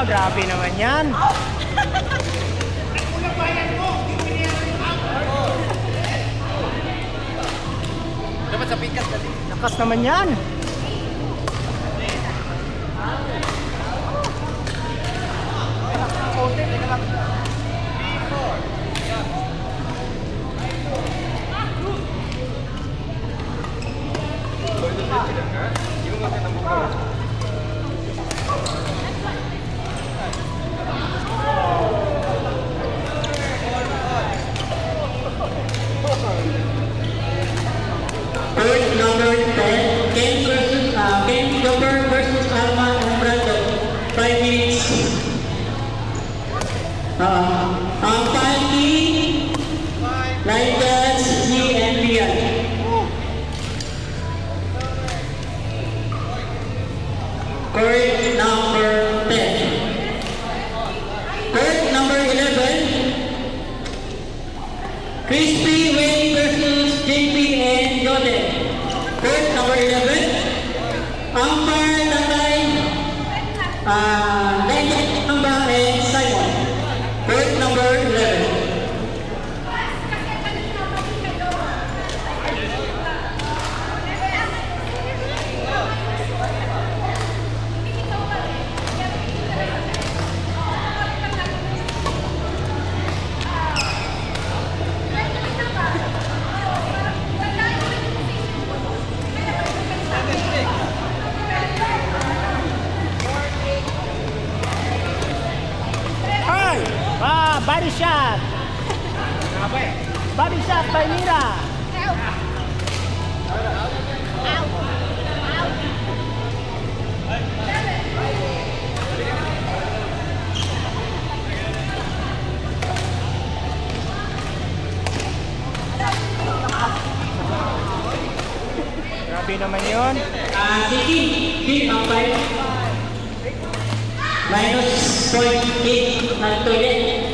Grabe naman yan. Dapat sa pikas tadi. Lakas naman yan. Court number 10, Ken Jumper versus Alma Umbrado. 5 minutes. Ang Palki, Lighters, C and Rian. Court number 10. Court number 11, Crispy Wayne versus JP and Yoden. Court number 11, Umpire Tatay, Legend Namba and Simon. Court number 11. Body shot. Body shot by Mira. Grabe naman yun. City, umpire. Minus 0.8 ng toilet.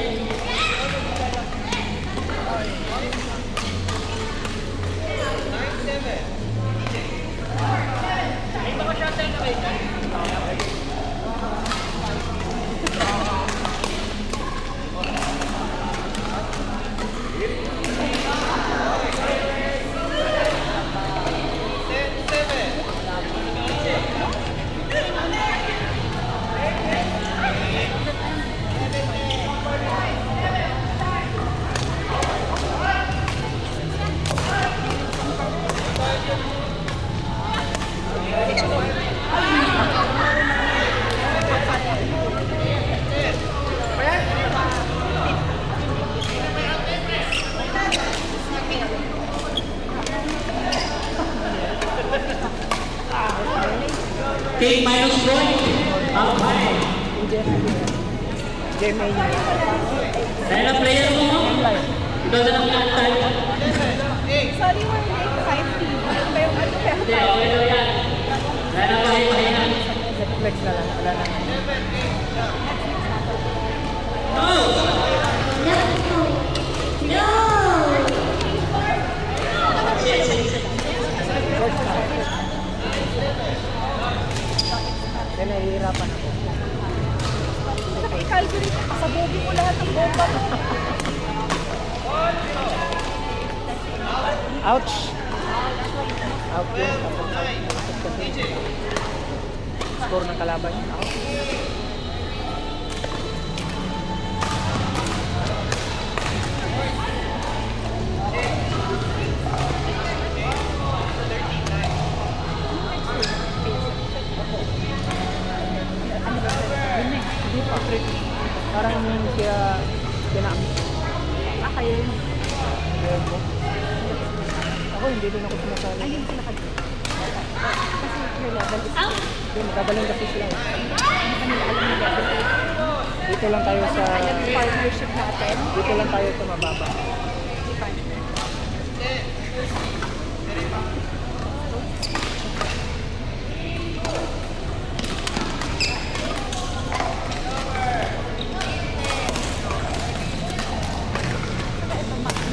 Okay, minus point. Okay. Dahil na player mo, ito na lang yan tayo. Sorry, we're late 5 feet. Ano yung ano kaya? Hindi, okay daw yan. Dahil na pahay-pahay na. Netflix na lang. Wala na. No! No! Kaya nahihirapan ako. Naka-calculate ka, pasabugin mo lahat ng bomba mo. Ouch! Out yun. Score ng kalaban yun. Out. Hindi pa. Parang hindi siya kinamit. Kayo yun. Ayun mo. Ako hindi din ako sinasali. Ay, hindi sila kayo. Kasi your level is out. Hindi, magagaling kasi sila. Ano kanila alam yung level is Dito lang tayo sa... alam yung partnership natin. Dito lang tayo sa mababa.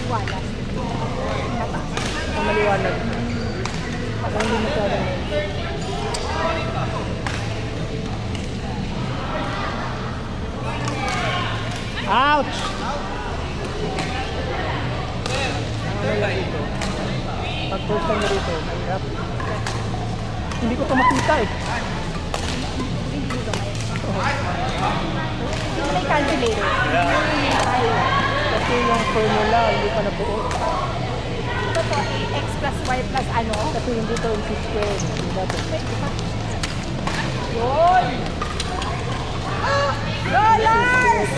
Wala. Ang maliwanag. Ako hindi masyadong Ouch! Ano lang dito? Pag first time na dito, mahirap. Hindi ko ito makita eh. Hindi mo may calculator. Kasi yung formula, hindi pa nabuo. Ito to, x plus y plus ano? Kasi hindi to in square. Hindi natin. Yun! Dollars!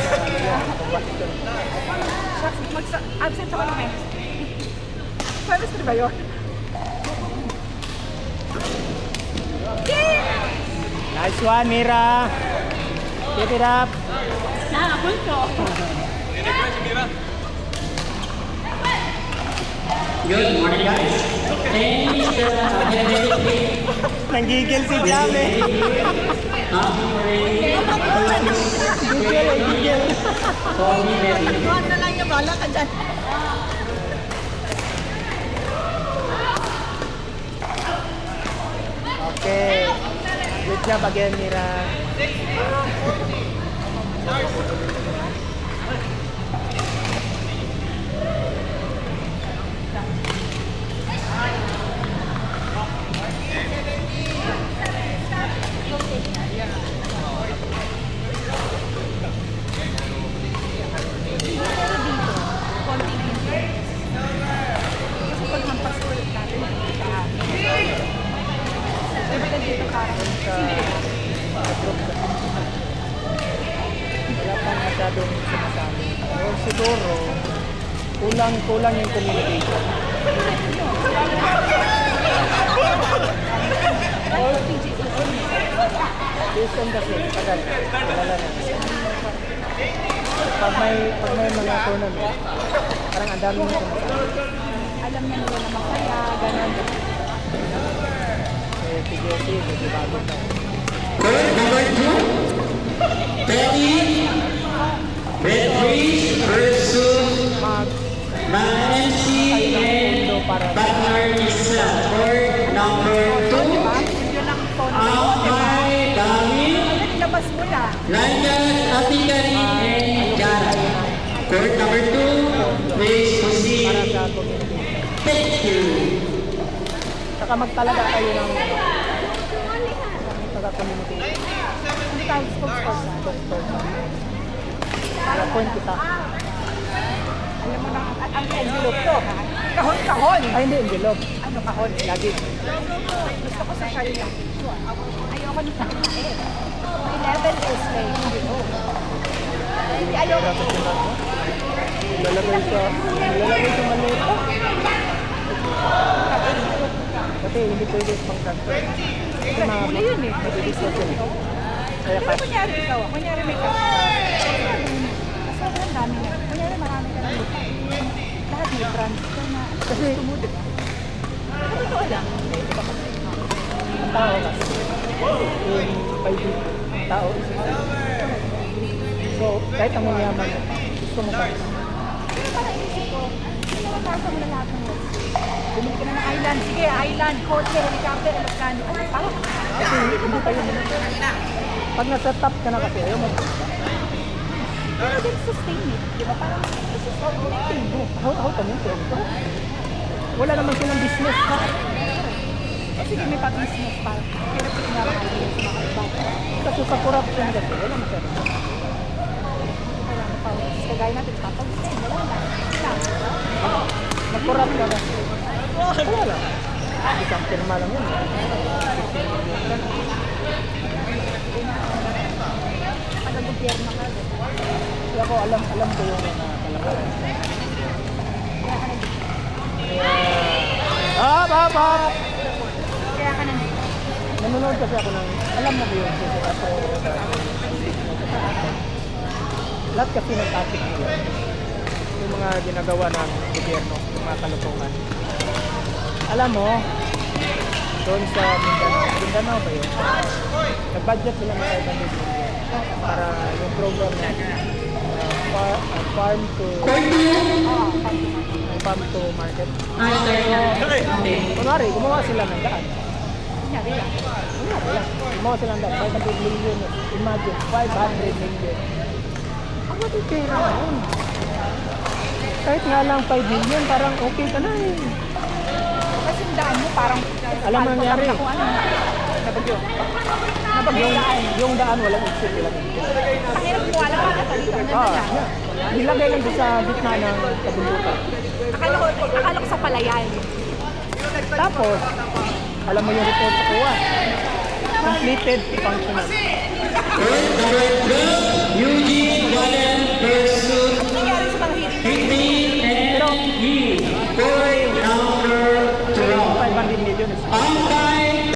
Shucks, absent ako naman. Semester ba yun? Nice one, Mira. Keep it up. Nakakul ko. Good morning, guys. And Nanggigil si Jam eh. Gigil. Doon na lang yung bala ka dyan. Okay. Good job again, Mira. Kasi pag hampas ulit natin, sabi na dito parang Wala pang masyadong sinasabi. Pero siguro, kulang yung communication. Houston kasi, tagal. Wala na. Pag may mga tournament, parang ang dami nyo sinasabi. alam na nila na masaya, gano'n. Eh, si Jessie, medyo bago na. Court number 2, Teddy Redbridge versus Mag, MC and partner Lisa. Court number 2, Yun ang tono. Amay Dami, Labas mo na. Landas Atikari, and Jara. Court number 2, please para proceed. sa community. Thank you. Saka magtalaga kayo ng taga-community. Hindi tayo sponsor. Para point kita. Alam mo na, ang envelope to, ha? Kahon-kahon. Ay, hindi, envelope. Ano kahon? Lagi. Gusto ko sa kanya. Ayoko nito. 11 is like, hindi ayoko. Lalagay sa maliit. Kasi hindi pwede pang transfer. Kasi mga Huli yun eh. mabibigyan yun. Kaya Pero kunyari ikaw, kunyari may sobrang dami na. Kunyari marami ka na lupa. Lahat may transfer na. kasi Gusto mo, di ba? Totoo lang. ang tao kasi yung paibig ang tao is so kahit ang mayaman gusto mo pa Pero parang isip ko, pinapasa mo na lahat ng work. Bumili ka na ng island. Sige, island, kotse, helicopter, magkano. Ano pa? kasi hindi pa yun pag nasa top ka na kasi ayaw mo Pero din sustain it. Di ba? Parang sustain mo. how ka yun wala naman silang business ha O sige, may pag-business pa. Pero pinarang sa mga iba. kasi sa corruption kasi wala masyado Kailangan pa. Kagaya natin, papag-sustain. Wala lang. mag-corrupt ka kasi wala lang isang pirma lang yun Pag-gobyerno ka. kaya ako alam ko yung kalakaran Kaya ka nandito. hop Kaya ka nandito. nanonood kasi ako ng alam mo ba yun kasi ako lahat kasi ng topic nila yung mga ginagawa ng gobyerno yung mga kalukuhan alam mo doon sa Mindanao ba yun nag-budget sila ng 500 million para yung program na farm to market kunwari gumawa sila ng daan Kunyari lang. gumawa sila ng daan 500 million imagine 500 million Ang matitira yun. Kahit nga lang 5 million, parang okay ka na eh. Kasi yung daan mo parang... Alam mo nangyari? Kung ano. Nabagyo. Nabagyo daan. Yung daan walang exit nilagay. Pakirap mo, alam mo, nasa dito. Ang Ah, ganda lang. yeah. Nilagay lang doon sa gitna ng kabundukan. Akala ko sa palayan. Tapos, alam mo yung report sa kuha. Completed functional. Number 3,